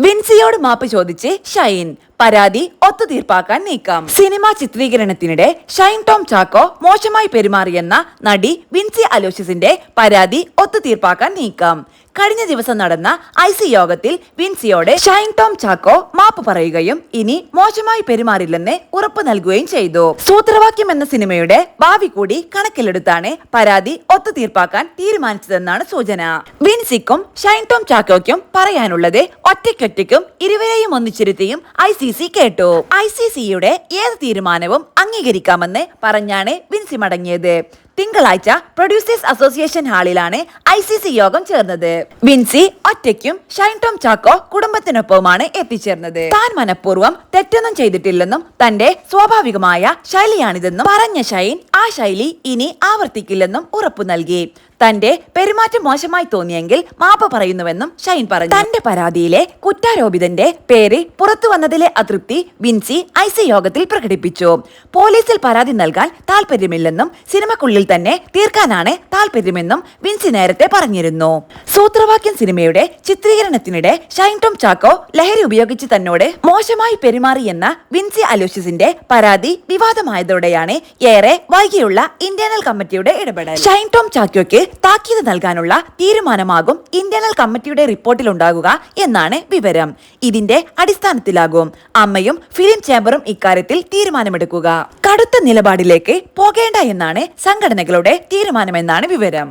വിൻസിയോട് മാപ്പ് ചോദിച്ച് ഷൈൻ, പരാതി ഒത്തുതീർപ്പാക്കാൻ നീക്കം. സിനിമാ ചിത്രീകരണത്തിനിടെ ഷൈൻ ടോം ചാക്കോ മോശമായി പെരുമാറിയെന്ന നടി വിൻസി അലോഷ്യസിന്റെ പരാതി ഒത്തുതീർപ്പാക്കാൻ നീക്കം. കഴിഞ്ഞ ദിവസം നടന്ന IC യോഗത്തിൽ വിൻസിയോട് ഷൈൻ ടോം ചാക്കോ മാപ്പ് പറയുകയും ഇനി മോശമായി പെരുമാറില്ലെന്ന് ഉറപ്പു നൽകുകയും ചെയ്തു. സൂത്രവാക്യം എന്ന സിനിമയുടെ ഭാവി കൂടി കണക്കിലെടുത്താണ് പരാതി ഒത്തുതീർപ്പാക്കാൻ തീരുമാനിച്ചതെന്നാണ് സൂചന. വിൻസിക്കും ഷൈൻ ടോം ചാക്കോയ്ക്കും പറയാനുള്ളത് ഒറ്റയ്ക്കൊറ്റയ്ക്കും ഇരുവരെയും ഒന്നിച്ചിരുത്തിയും ICC കേട്ടു. ICCയുടെ ഏത് തീരുമാനവും അംഗീകരിക്കാമെന്ന് പറഞ്ഞാണ് വിൻസി മടങ്ങിയത്. തിങ്കളാഴ്ച പ്രൊഡ്യൂസേഴ്സ് അസോസിയേഷൻ ഹാളിലാണ് ICC യോഗം ചേർന്നത്. വിൻസി ഒറ്റയ്ക്കും ഷൈൻ ടോം ചാക്കോ കുടുംബത്തിനൊപ്പവുമാണ് എത്തിച്ചേർന്നത്. താൻ മനഃപൂർവ്വം തെറ്റൊന്നും ചെയ്തിട്ടില്ലെന്നും തന്റെ സ്വാഭാവികമായ ശൈലിയാണിതെന്നും പറഞ്ഞ ഷൈൻ ആ ശൈലി ഇനി ആവർത്തിക്കില്ലെന്നും ഉറപ്പു നൽകി. തന്റെ പെരുമാറ്റം മോശമായി തോന്നിയെങ്കിൽ മാപ്പ് പറയുന്നുവെന്നും ഷൈൻ പറഞ്ഞു. തന്റെ പരാതിയിലെ കുറ്റാരോപിതന്റെ പേര് പുറത്തു വന്നതിലെ അതൃപ്തി വിൻസി IC യോഗത്തിൽ പ്രകടിപ്പിച്ചു. പോലീസിൽ പരാതി നൽകാൻ താല്പര്യമില്ലെന്നും സിനിമക്കുള്ളിൽ തന്നെ തീർക്കാനാണ് താല്പര്യമെന്നും വിൻസി നേരത്തെ പറഞ്ഞിരുന്നു. സൂത്രവാക്യം സിനിമയുടെ ചിത്രീകരണത്തിനിടെ ഷൈൻ ടോം ചാക്കോ ലഹരി ഉപയോഗിച്ച് തന്നോട് മോശമായി പെരുമാറിയെന്ന വിൻസി അലോഷ്യസിന്റെ പരാതി വിവാദമായതോടെയാണ് ഏറെ വൈകിയുള്ള ഇന്റേണൽ കമ്മിറ്റിയുടെ ഇടപെടൽ. ഷൈൻ ടോം ചാക്കോയ്ക്ക് താക്കീത് നൽകാനുള്ള തീരുമാനമാകും ഇന്റേണൽ കമ്മിറ്റിയുടെ റിപ്പോർട്ടിൽ ഉണ്ടാകുക എന്നാണ് വിവരം. ഇതിന്റെ അടിസ്ഥാനത്തിലാകും അമ്മയും ഫിലിം ചേംബറും ഇക്കാര്യത്തിൽ തീരുമാനമെടുക്കുക. കടുത്ത നിലപാടിലേക്ക് പോകേണ്ട എന്നാണ് സംഘടനകളുടെ തീരുമാനമെന്നാണ് വിവരം.